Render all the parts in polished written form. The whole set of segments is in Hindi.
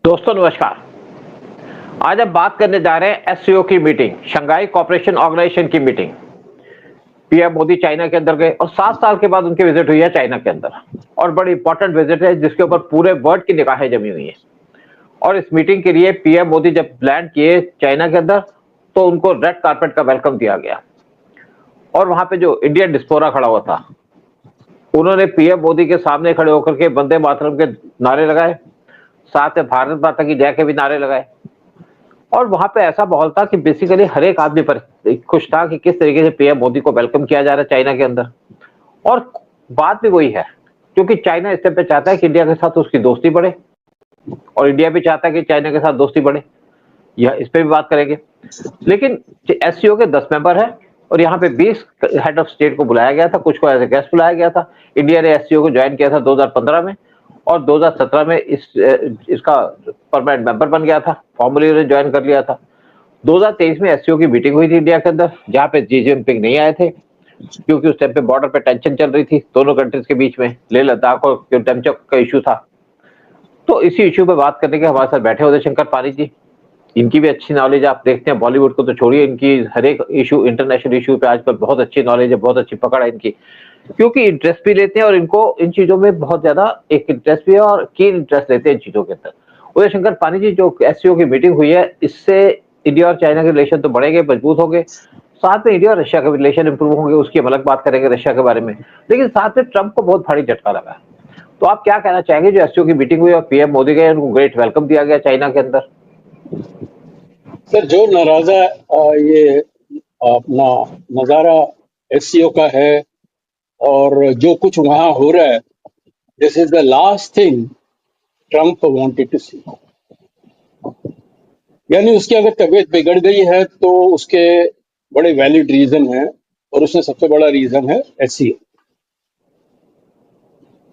दोस्तों नमस्कार। आज हम बात करने जा रहे हैं एससीओ की मीटिंग, शंघाई कोऑपरेशन ऑर्गेनाइजेशन की मीटिंग। पीएम मोदी चाइना के अंदर गए और 7 साल के बाद उनकी विजिट हुई है चाइना के अंदर और बड़ी इंपॉर्टेंट विजिट है जिसके ऊपर पूरे वर्ल्ड की निगाहें जमी हुई हैं। और इस मीटिंग के लिए पीएम मोदी जब लैंड किए चाइना के अंदर तो उनको रेड कारपेट का वेलकम दिया गया और वहां पे जो इंडियन डिस्पोरा खड़ा हुआ था उन्होंने पीएम मोदी के सामने खड़े होकर के वंदे मातरम के नारे लगाए, साथ में भारत माता की जय के भी नारे लगाए। और वहां पे ऐसा माहौल था कि बेसिकली हर एक आदमी पर खुश था कि किस तरीके से पीएम मोदी को वेलकम किया जा रहा है चाइना के अंदर। और बात भी वही है क्योंकि चाइना इस पे चाहता है कि इंडिया के साथ उसकी दोस्ती बढ़े और इंडिया भी चाहता है कि चाइना के साथ दोस्ती बढ़े। यह इस पे भी बात करेंगे। लेकिन एससीओ के 10 मेंबर हैं और यहाँ पे 20 हेड ऑफ स्टेट को बुलाया गया था, कुछ को एज ए गेस्ट बुलाया गया था। इंडिया ने एससीओ को ज्वाइन किया था 2015 में और 2017 में इसका परमानेंट मेंबर बन गया था, फॉर्मली उन्होंने ज्वाइन कर लिया था। 2023 में एससीओ की मीटिंग हुई थी इंडिया के अंदर जहाँ पे जी जिनपिंग नहीं आए थे क्योंकि उस टाइम पे बॉर्डर पे टेंशन चल रही थी दोनों कंट्रीज के बीच में, लेह लद्दाख और टेमचक का इशू था। तो इसी इशू पे बात करने के हमारे साथ बैठे उदय शंकर पारी जी। इनकी भी अच्छी नॉलेज आप देखते हैं, बॉलीवुड को तो छोड़िए, इनकी हर एक इशू, इंटरनेशनल इशू पे आजकल बहुत अच्छी नॉलेज है, बहुत अच्छी पकड़ है इनकी, क्योंकि इंटरेस्ट भी लेते हैं और इनको इन चीजों में बहुत ज्यादा एक इंटरेस्ट भी है और कीन इंटरेस्ट लेते हैं इन चीजों के अंदर। उदय शंकर पानी जी, जो एससीओ की मीटिंग हुई है इससे इंडिया और चाइना के रिलेशन तो बढ़ेंगे, मजबूत होंगे, साथ में इंडिया और रशिया के रिलेशन इंप्रूव होंगे, उसकी हम अलग बात करेंगे रशिया के बारे में। लेकिन साथ में ट्रंप को बहुत भारी झटका लगा है। तो आप क्या कहना चाहेंगे, जो एससीओ की मीटिंग हुई और पीएम मोदी गए, उनको ग्रेट वेलकम दिया गया चाइना के अंदर? सर, जो नाराजा ये अपना नजारा एससीओ का है और जो कुछ वहां हो रहा है, this is the last thing Trump wanted to see. यानी उसकी अगर तबीयत बिगड़ गई है तो उसके बड़े वैलिड रीजन है और उसमें सबसे बड़ा रीजन है एससीओ।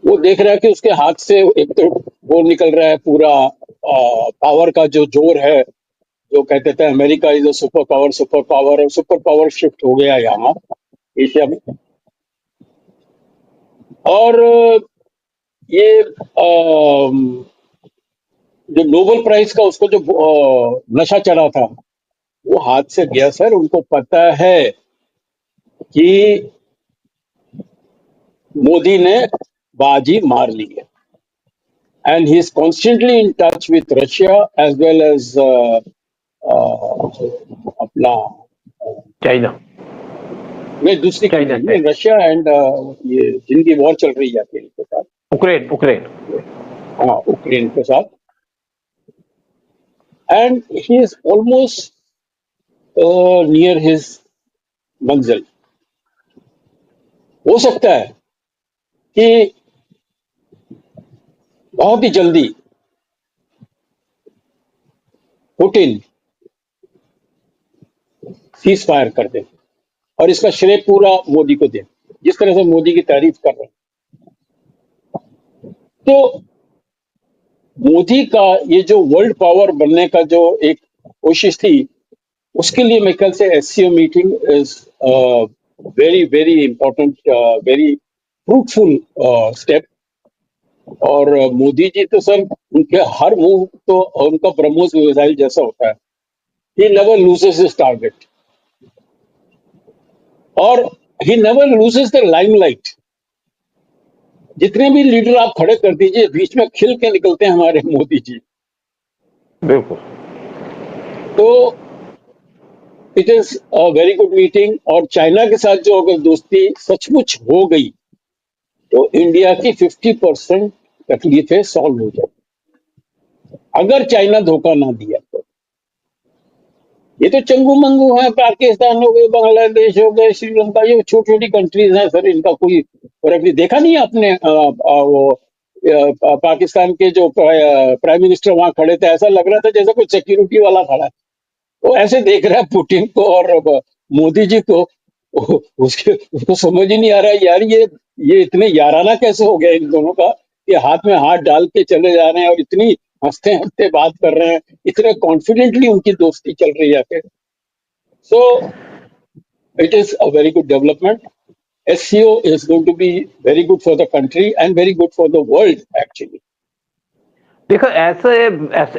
वो देख रहा है कि उसके हाथ से एक तो वो निकल रहा है पूरा पावर का जो जोर है, जो कहते थे America is a super power और सुपर पावर शिफ्ट हो गया यहाँ एशिया में। और ये जो नोबेल प्राइज का उसको जो नशा चढ़ा था वो हाथ से गया सर। उनको पता है कि मोदी ने बाजी मार ली है and he is constantly in touch with Russia as well as अपना चाइना नहीं, दूसरी चाइना कंट्री में रशिया एंड ये जिनकी वॉर चल रही है के साथ, उक्रेन हाँ, उक्रेन के साथ। And he is almost near his मंजिल। हो सकता है कि बहुत ही जल्दी पुतिन सीज फायर कर दे और इसका श्रेय पूरा मोदी को दे, जिस तरह से मोदी की तारीफ कर रहे हैं। तो मोदी का ये जो वर्ल्ड पावर बनने का जो एक कोशिश थी, उसके लिए मेरे ख्याल से SCO meeting is very very important, very fruitful step. और मोदी जी तो सर, उनके हर मूव तो उनका ब्रह्मोस मिसाइल जैसा होता है। He never loses his target और he never loses the limelight. जितने भी लीडर आप खड़े कर दीजिए, बीच में खिल के निकलते हैं हमारे मोदी जी। बिल्कुल। तो it is a very good meeting. और चाइना के साथ जो अगर दोस्ती सचमुच हो गई तो इंडिया की 50% तकलीफें सॉल्व हो जाए, अगर चाइना धोखा ना दिया तो। ये तो चंगू मंगू है, पाकिस्तान हो गए, बांग्लादेश हो गए, श्रीलंका, ये छोटी छोटी कंट्रीज हैं सर, इनका कोई फर्क नहीं। देखा नहीं आपने वो पाकिस्तान के जो प्राइम मिनिस्टर वहां खड़े थे, ऐसा लग रहा था जैसे कोई सिक्योरिटी वाला खड़ा है। वो ऐसे देख रहा है पुतिन को और मोदी जी को। उसको समझ ही नहीं आ रहा है यार, ये इतने याराना कैसे हो गया इन दोनों का कि हाथ में हाथ डाल के चले जा रहे हैं और इतनी हंसते हंसते बात कर रहे हैं, इतने कॉन्फिडेंटली उनकी दोस्ती चल रही है। So it is a very good development. SCO is going to be very good for the country and very good for the world actually. देखो ऐसे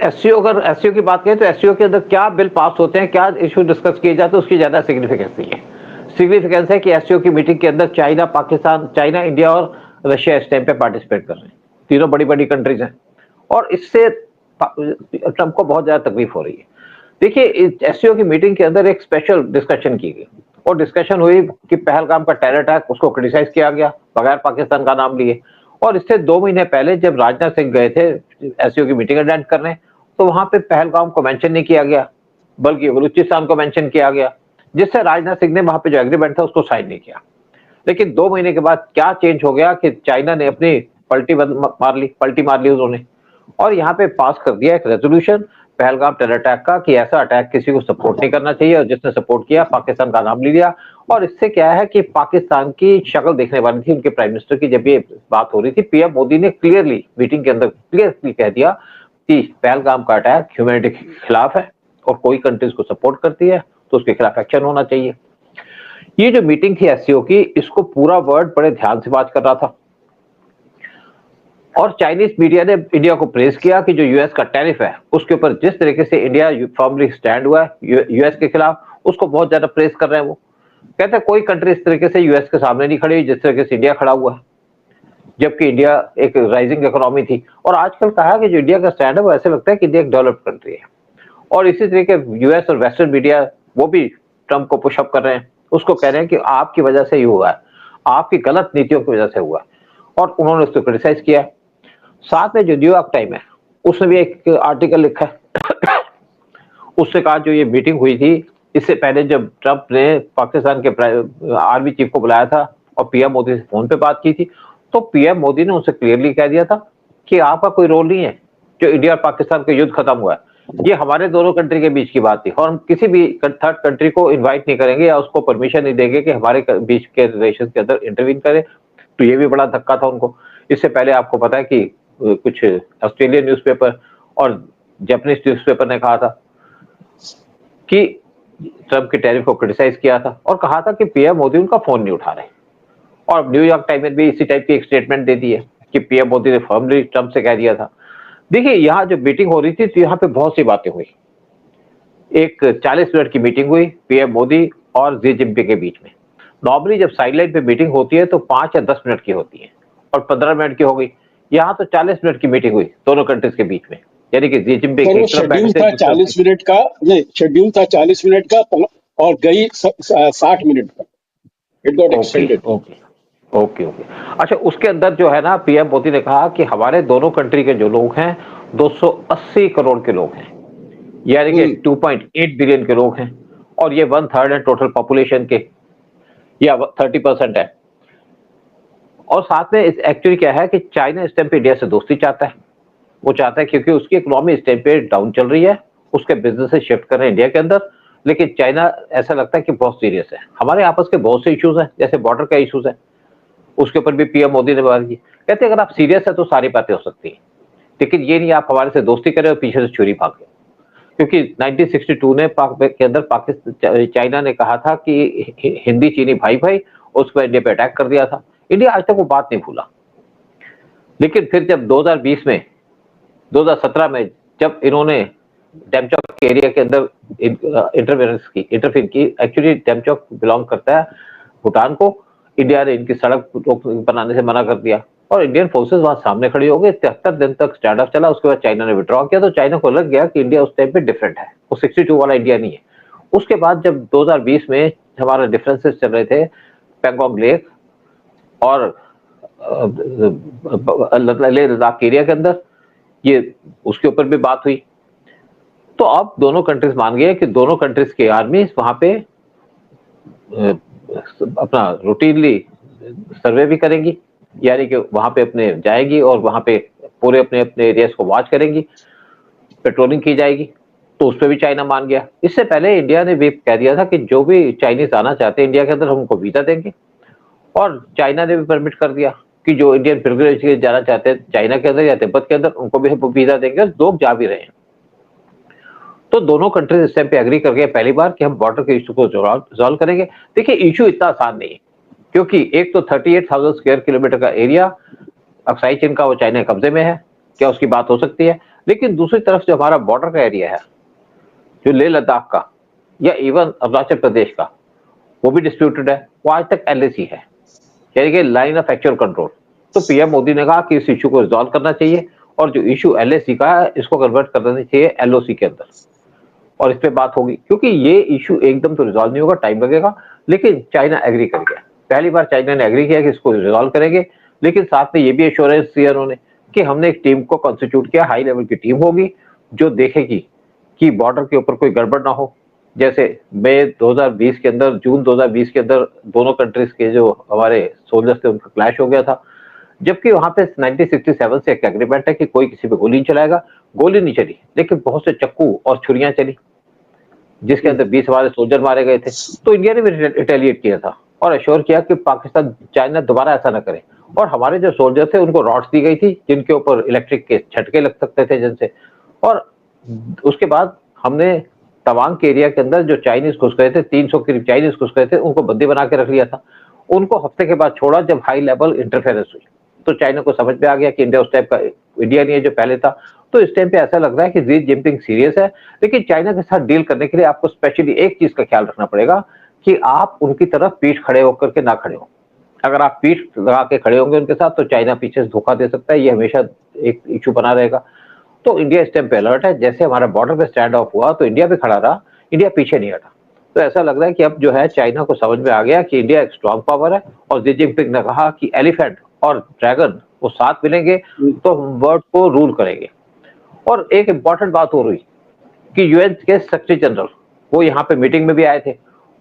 एससीओ, अगर एससीओ की बात करें तो एससीओ के अंदर क्या बिल पास होते हैं, क्या इशू डिस्कस किए जाते हैं, उसकी ज्यादा सिग्निफिकेंस नहीं है। सिग्निफिकेंस है कि एससीओ की मीटिंग के अंदर चाइना, पाकिस्तान, चाइना, इंडिया और रशिया इस टाइम पे पार्टिसिपेट कर रहे हैं। तीनों बड़ी बड़ी कंट्रीज हैं और इससे ट्रंप को बहुत ज्यादा तकलीफ हो रही है। देखिए एससीओ की मीटिंग के अंदर एक स्पेशल डिस्कशन की गई और डिस्कशन हुई कि पहलगाम का टेरर अटैक, उसको क्रिटिसाइज किया गया बगैर पाकिस्तान का नाम लिए। और इससे 2 महीने पहले जब राजनाथ सिंह गए थे एससीओ की मीटिंग अटेंड करने, तो वहां पे पहलगाम को मेंशन नहीं किया गया, बल्कि बलूचिस्तान को मेंशन किया गया, जिससे राजनाथ सिंह ने वहां पे जो एग्रीमेंट था उसको साइन नहीं किया। लेकिन 2 महीने के बाद क्या चेंज हो गया कि चाइना ने अपनी पलटी मार ली उन्होंने, और यहाँ पे पास कर दिया एक रेजोल्यूशन पहलगाम टेरर अटैक का कि ऐसा अटैक किसी को सपोर्ट नहीं करना चाहिए, और जिसने सपोर्ट किया पाकिस्तान का नाम ले लिया। और इससे क्या है कि पाकिस्तान की शक्ल देखने वाली थी उनके प्राइम मिनिस्टर की। जब ये बात हो रही थी, पीएम मोदी ने क्लियरली मीटिंग के अंदर क्लियरली कह दिया कि पहलगाम का अटैक ह्यूमैनिटी के खिलाफ है और कोई कंट्रीज को सपोर्ट करती है तो उसके खिलाफ एक्शन होना चाहिए। ये जो मीटिंग थी एससीओ की, इसको पूरा वर्ल्ड बड़े ध्यान से बात कर रहा था और चाइनीज मीडिया ने इंडिया को प्रेस किया कि जो यूएस का टैरिफ है उसके ऊपर जिस तरीके से इंडिया फॉर्मली स्टैंड हुआ है यूएस के खिलाफ, उसको बहुत ज्यादा प्रेस कर रहे हैं। वो कहते हैं कोई कंट्री इस तरीके से यूएस के सामने नहीं खड़ी जिस तरीके से इंडिया खड़ा हुआ है, जबकि इंडिया एक राइजिंग इकोनॉमी थी। और आजकल कहा कि जो इंडिया का स्टैंड है वो ऐसे लगता है कि इंडिया एक डेवलप्ड कंट्री है। और इसी तरीके यूएस और वेस्टर्न मीडिया वो भी ट्रंप को पुशअप कर रहे हैं, उसको कह रहे हैं कि आपकी वजह से ही हुआ है, आपकी गलत नीतियों की वजह से हुआ है, और उन्होंने उसको क्रिटिसाइज किया। साथ में जो न्यूयॉर्क टाइम है उसने भी एक आर्टिकल लिखा है उससे कहा जो ये मीटिंग हुई थी इससे पहले जब ट्रंप ने पाकिस्तान के आर्मी चीफ को बुलाया था और पीएम मोदी से फोन पे बात की थी, तो पीएम मोदी ने उनसे क्लियरली कह दिया था कि आपका कोई रोल नहीं है, जो इंडिया और पाकिस्तान का युद्ध खत्म हुआ है ये हमारे दोनों कंट्री के बीच की बात थी, और हम किसी भी थर्ड कंट्री को इन्वाइट नहीं करेंगे या उसको परमिशन नहीं देंगे कि हमारे बीच के रिलेशन के अंदर इंटरवीन करे। तो ये भी बड़ा धक्का था उनको। इससे पहले आपको पता है कि कुछ ऑस्ट्रेलियन न्यूज़पेपर और जापानीज न्यूज़पेपर ने कहा था कि ट्रंप के टैरिफ को क्रिटिसाइज किया था और कहा था कि पीएम मोदी उनका फोन नहीं उठा रहे। और न्यूयॉर्क टाइम्स ने भी इसी टाइप की एक स्टेटमेंट दे दी है कि पीएम मोदी ने फर्मली ट्रंप से कह दिया था। देखिए यहाँ जब मीटिंग हो रही थी तो यहाँ पे बहुत सी बातें हुई। एक 40 मिनट की मीटिंग हुई पीएम मोदी और जी जिनपिंग के बीच में। नॉर्मली जब साइडलाइन पे मीटिंग होती है तो 5 या 10 मिनट की होती है और 15 मिनट की हो गई। यहाँ तो 40 मिनट की मीटिंग हुई दोनों कंट्रीज के बीच में, यानी कि जी जिनपिंग सर वो शेड्यूल था 40 मिनट का, नहीं शेड्यूल था 40 मिनट का और गई 60 मिनट का। It got extended. ओके। अच्छा, उसके अंदर जो है ना पीएम मोदी ने कहा कि हमारे दोनों कंट्री के जो लोग हैं 280 करोड़ के लोग हैं, यानी कि 2.8 बिलियन के लोग हैं, और ये 1/3 है टोटल पॉपुलेशन के, या 30% है। और साथ में एक्चुअली क्या है कि चाइना इस टाइम पे इंडिया से दोस्ती चाहता है। वो चाहता है क्योंकि उसकी इकोनॉमी इस टाइम पे डाउन चल रही है, उसके बिजनेस से शिफ्ट कर रहे हैं इंडिया के अंदर, लेकिन चाइना ऐसा लगता है कि बहुत सीरियस है। हमारे आपस के बहुत से इश्यूज हैं, जैसे बॉर्डर का इश्यूज है, उसके ऊपर भी पीएम मोदी ने बात की। कहते हैं अगर आप सीरियस है तो सारी बातें हो सकती हैं, लेकिन ये नहीं आप हमारे से दोस्ती करें और पीछे से छुरी भाग गए। क्योंकि 1962 ने के अंदर पाकिस्तान चाइना ने कहा था कि हिंदी चीनी भाई भाई, उस पर इंडिया पे अटैक कर दिया था। इंडिया आज तक वो बात नहीं भूला। लेकिन फिर जब 2017 में जब इन्होंने डेमचौक एरिया के अंदर इंटरफेरेंस की, एक्चुअली डेमचौक बिलोंग करता है भूटान को, इंडिया ने इनकी सड़क बनाने से मना कर दिया और इंडियन फोर्सेस वहां सामने खड़ी हो गई। 73 दिन तक स्टैंड ऑफ चला, उसके बाद चाइना ने विड्रॉ किया, तो चाइना को लग गया कि इंडिया उस टाइम पे डिफरेंट है, वो 62 वाला इंडिया नहीं है। उसके बाद जब 2020 में हमारा डिफरेंसेस चल रहे थे पैंगोंग लेक और लेह लद्दाख एरिया के अंदर, ये उसके ऊपर भी बात हुई। तो अब दोनों कंट्रीज मान गए कि दोनों कंट्रीज के आर्मी वहां पे अपना रूटीनली सर्वे भी करेंगी, यानी कि वहां पे अपने जाएगी और वहां पे पूरे अपने अपने एरियाज को वॉच करेंगी, पेट्रोलिंग की जाएगी। तो उस पर भी चाइना मान गया। इससे पहले इंडिया ने भी कह दिया था कि जो भी चाइनीज आना चाहते हैं इंडिया के अंदर हम उनको वीजा देंगे, और चाइना ने भी परमिट कर दिया कि जो इंडियन पिलग्रिमेज के जाना चाहते हैं चाइना के अंदर या तिब्बत के अंदर उनको भी वीजा देंगे, और लोग जा भी रहे हैं। तो दोनों कंट्रीज इस टाइम पे एग्री कर गए पहली बार कि हम बॉर्डर के इशू को रिजॉल्व करेंगे। देखिए इशू इतना आसान नहीं है, क्योंकि एक तो 38,000 स्क्वायर किलोमीटर का एरिया अक्साई चीन का वो चाइना कब्जे में है, क्या उसकी बात हो सकती है? लेकिन दूसरी तरफ जो हमारा बॉर्डर का एरिया है, जो लेह लद्दाख का या इवन अरुणाचल प्रदेश का, वो भी डिस्प्यूटेड है। वो आज तक एलएसी है, यानी कि लाइन ऑफ एक्चुअल कंट्रोल। तो पीएम मोदी ने कहा कि इस इशू को रिजॉल्व करना चाहिए और जो इशू एलएसी का है इसको कन्वर्ट कर देना चाहिए एलओसी के अंदर, और इस पे बात होगी, क्योंकि ये इशू एकदम तो रिजॉल्व नहीं होगा, टाइम लगेगा। लेकिन चाइना एग्री कर गया, पहली बार चाइना ने एग्री किया कि इसको रिजॉल्व करेंगे। लेकिन साथ में ये भी एश्योरेंस दिया उन्होंने कि हमने एक टीम को कॉन्स्टिट्यूट किया, हाई लेवल की टीम होगी जो देखेगी कि बॉर्डर के ऊपर कोई गड़बड़ ना हो। जैसे मई 2020 के अंदर, जून 2020 के अंदर दोनों कंट्रीज के जो हमारे सोल्जर्स थे उनका क्लैश हो गया था, जबकि वहां पे 1967 से एक एग्रीमेंट है कि कोई किसी पे गोली नहीं चलाएगा। गोली नहीं चली, लेकिन बहुत से चक्कू और छुरियां चली, जिसके अंदर 20 हमारे सोल्जर मारे गए थे। तो इंडिया ने भी रिटेलिएट किया था और अश्योर किया कि पाकिस्तान चाइना दोबारा ऐसा ना करे। और हमारे जो सोल्जर थे उनको रॉड्स दी गई थी जिनके ऊपर इलेक्ट्रिक के झटके लग सकते थे जिनसे। और उसके बाद हमने तवांग के एरिया के अंदर जो चाइनीज घुस गए थे, 300 करीब चाइनीज घुस गए थे, उनको बंदी बना के रख लिया था। उनको हफ्ते के बाद छोड़ा जब हाई लेवल इंटरफेरेंस हुई। तो चाइना को समझ में आ गया कि इंडिया उस टाइप का इंडिया नहीं है जो पहले था। तो इस टाइम पे ऐसा लग रहा है कि जी जिनपिंग सीरियस है, लेकिन चाइना के साथ डील करने के लिए आपको स्पेशली एक चीज का ख्याल रखना पड़ेगा कि आप उनकी तरफ पीठ खड़े होकर के ना खड़े हो। अगर आप पीठ लगा के खड़े होंगे उनके साथ तो चाइना पीछे से धोखा दे सकता है, ये हमेशा एक इशू बना रहेगा। तो इंडिया इस टाइम पे अलर्ट है। जैसे हमारा बॉर्डर पे स्टैंड ऑफ हुआ तो इंडिया भी खड़ा रहा, इंडिया पीछे नहीं हटा। तो ऐसा लग रहा है कि अब जो है चाइना को समझ में आ गया कि इंडिया एक स्ट्रांग पावर है, और जी जिनपिंग ने कहा कि एलिफेंट और ड्रैगन वो साथ मिलेंगे तो वर्ल्ड को रूल करेंगे। और एक इंपॉर्टेंट बात हो रही कि यूएन के सेक्रेटरी जनरल वो यहाँ पे मीटिंग में भी आए थे।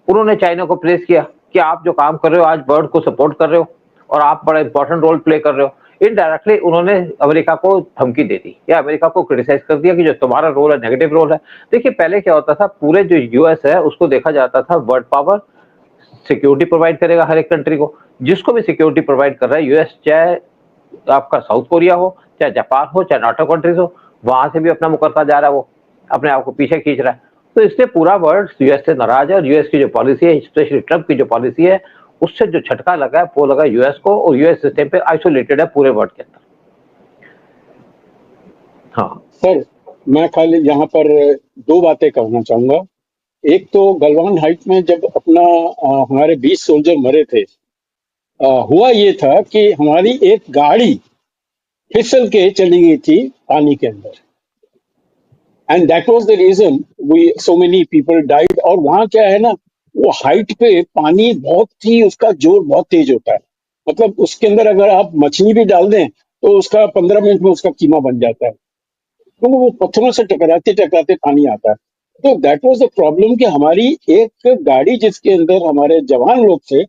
उन्होंने चाइना को प्रेस किया कि आप जो काम कर रहे हो आज वर्ल्ड को सपोर्ट कर रहे हो और आप बड़ा इंपॉर्टेंट रोल प्ले कर रहे हो। इनडायरेक्टली उन्होंने अमेरिका को धमकी दे दी या अमेरिका को क्रिटिसाइज कर दिया कि जो तुम्हारा रोल है नेगेटिव रोल है। देखिए पहले क्या होता था, पूरे जो यूएस है उसको देखा जाता था वर्ल्ड पावर, सिक्योरिटी प्रोवाइड करेगा हर एक कंट्री को, जिसको भी सिक्योरिटी प्रोवाइड कर रहा है यूएस, चाहे आपका साउथ कोरिया हो, चाहे जापान हो, चाहे नाटो कंट्रीज हो, वहां से भी अपना मुकरता जा रहा है, वो अपने आप को पीछे खींच रहा है। तो इससे पूरा वर्ल्ड यूएस से नाराज है और यूएस की जो पॉलिसी है, स्पेशली ट्रंप की जो पॉलिसी है, उससे जो झटका लगा है वो लगा यूएस को, और यूएस इस टाइम पे आइसोलेटेड है पूरे वर्ल्ड के अंदर। हाँ सर, मैं खाली यहाँ पर दो बातें कहना चाहूंगा। एक तो गलवान हाइट में जब अपना हमारे 20 सोल्जर मरे थे, हुआ ये था कि हमारी एक गाड़ी फिसल के चली गई थी पानी के अंदर, and that was the reason we so many people died. और वहां क्या है ना, वो हाइट पे पानी बहुत ही, उसका जोर बहुत तेज होता है। मतलब उसके अंदर अगर आप मछली भी डाल दें तो उसका 15 मिनट में उसका कीमा बन जाता है, तो वो पत्थरों से टकराते टकराते पानी आता है। तो दैट वाज द प्रॉब्लम कि हमारी एक गाड़ी जिसके अंदर हमारे जवान लोग थे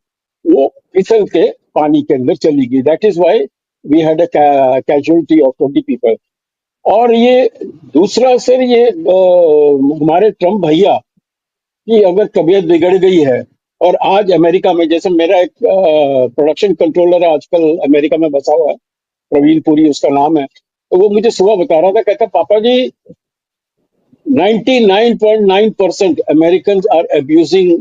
वो फिसल के पानी के अंदर चली गई। That is why we had a casualty of 20 people. और ये दूसरा सर, ये हमारे ट्रम्प भैया की अगर तबीयत बिगड़ गई है, और आज अमेरिका में, जैसे मेरा एक प्रोडक्शन कंट्रोलर है आजकल अमेरिका में बसा हुआ है, प्रवीण पुरी उसका नाम है, तो वो मुझे सुबह बता रहा था, कहता पापा जी 99.9% American are abusing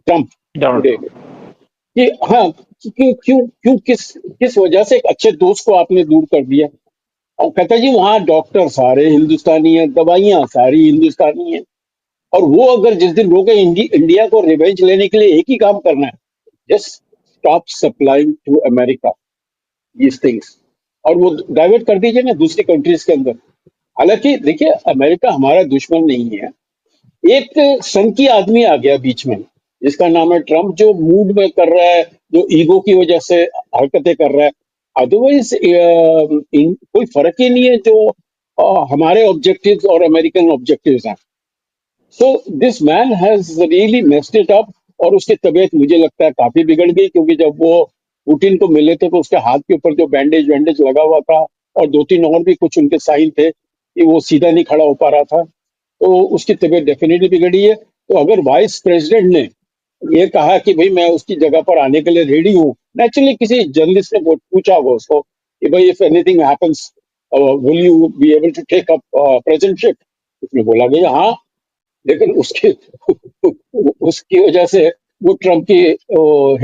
Trump today. कि हाँ, क्यों क्यों क्यों किस किस वजह से एक अच्छे दोस्त को आपने दूर कर दिया। और कहता जी वहां डॉक्टर सारे हिंदुस्तानी है, दवाइयां सारी हिंदुस्तानी है, और वो अगर जिस दिन रोके इंडिया को रिवेंज लेने के लिए एक ही काम करना है, just stop supplying to America these things, और वो डाइवर्ट कर दीजिए ना दूसरी कंट्रीज के अंदर। हालांकि देखिए अमेरिका हमारा दुश्मन नहीं है, एक संकी आदमी आ गया बीच में जिसका नाम है ट्रम्प, जो मूड में कर रहा है, जो ईगो की वजह से हरकतें कर रहा है। अदरवाइज कोई फर्क ही नहीं है जो हमारे ऑब्जेक्टिव्स और अमेरिकन ऑब्जेक्टिव्स हैं। So this man has really messed it up, और उसकी तबीयत मुझे लगता है काफी बिगड़ गई, क्योंकि जब वो पुतिन को मिले थे तो उसके हाथ के ऊपर जो बैंडेज वैंडेज लगा हुआ था, और 2-3 और भी कुछ उनके साइन थे कि वो सीधा नहीं खड़ा हो पा रहा था, तो उसकी तबीयत डेफिनेटली बिगड़ी है। तो अगर वाइस प्रेसिडेंट ने ये कहा कि भाई मैं उसकी जगह पर आने के लिए रेडी हूँ, नेचुरली किसी जर्नलिस्ट ने पूछा होगा उसको कि भाई if anything happens will you be able to take up presidentship. उसने बोला कि हाँ, लेकिन उसकी उसकी वजह से वो ट्रम्प की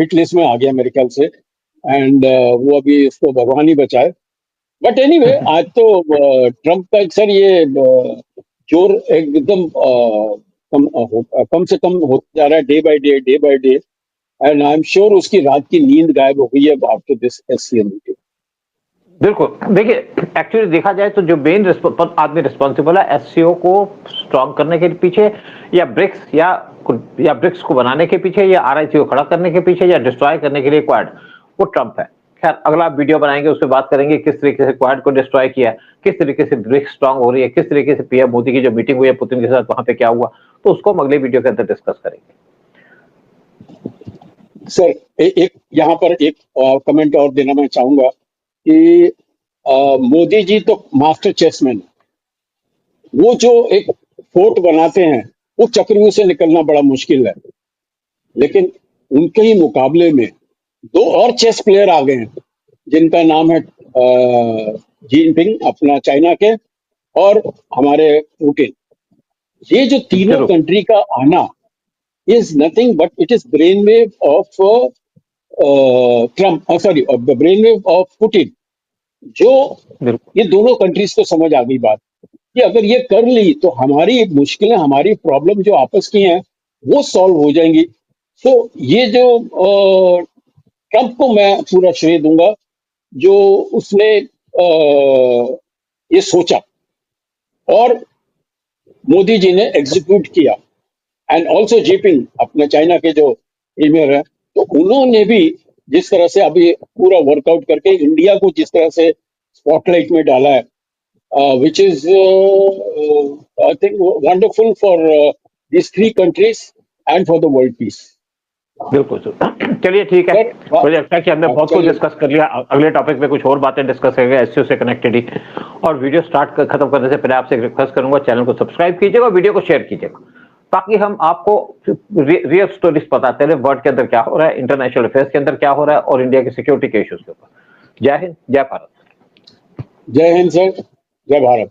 हिट लिस्ट में आ गया मेरे ख्याल से, एंड वो अभी उसको भगवान ही बचाए। बट एनीवे आज तो ट्रम्प का सर ये जोर एकदम कम से कम होता जा रहा है, day by day, and I am sure उसकी रात की नींद गायब हो गई है आफ्टर दिस एससीओ मीटिंग। बिल्कुल, देखिए एक्चुअली देखा जाए तो जो मेन आदमी रिस्पॉन्सिबल है एससीओ को स्ट्रॉन्ग करने के पीछे, या ब्रिक्स को बनाने के पीछे, या आरआईसी को खड़ा करने के पीछे, या डिस्ट्रॉय करने के लिए क्वाड, वो ट्रम्प है। खैर अगला वीडियो बनाएंगे, उसमें बात करेंगे किस तरीके से क्वाड को डिस्ट्रॉय किया, किस तरीके से ब्रिक्स स्ट्रॉन्ग हो रही है, किस तरीके से पीएम मोदी की जो मीटिंग हुई है पुतिन के साथ, वहां पे क्या हुआ, तो उसको हम अगले वीडियो के अंदर डिस्कस करेंगे। सर एक यहाँ पर एक कमेंट और देना मैं चाहूंगा कि मोदी जी तो मास्टर चेसमैन, वो जो एक फोर्ट बनाते हैं वो चक्रव्यूह से निकलना बड़ा मुश्किल है, लेकिन उनके ही मुकाबले में दो और चेस प्लेयर आ गए हैं जिनका नाम है जिनपिंग अपना चाइना के, और हमारे पुतिन। ये जो तीनों जरूर। कंट्री का आना is nothing but it is brainwave of Trump, sorry, the brainwave of Putin, जो बिल्कुल ये दोनों कंट्रीज को समझ आ गई बात कि अगर ये कर ली तो हमारी मुश्किलें, हमारी प्रॉब्लम जो आपस की हैं वो सॉल्व हो जाएंगी। तो ये जो ट्रम्प को मैं पूरा श्रेय दूंगा जो उसने ये सोचा और मोदी जी ने एग्जीक्यूट किया, एंड ऑल्सो जीपिंग अपने चाइना के जो प्रीमियर है, तो उन्होंने भी जिस तरह से अभी पूरा वर्कआउट करके इंडिया को जिस तरह से स्पॉटलाइट में डाला है, which is I think wonderful for this three countries and for the world peace. बिल्कुल चलिए ठीक है, मुझे लगता है कि हमने बहुत कुछ डिस्कस कर लिया। अगले टॉपिक पे कुछ और बातें डिस्कस करेंगे एससीओ से कनेक्टेड ही। और वीडियो खत्म करने से पहले आपसे रिक्वेस्ट करूंगा, चैनल को सब्सक्राइब कीजिएगा, वीडियो को शेयर कीजिएगा, ताकि हम आपको रियल स्टोरीज बताते रहे, वर्ल्ड के अंदर क्या हो रहा है, इंटरनेशनल अफेयर्स के अंदर क्या हो रहा है, और इंडिया की सिक्योरिटी के इश्यूज के ऊपर। जय हिंद, जय भारत। जय हिंद सर, जय भारत।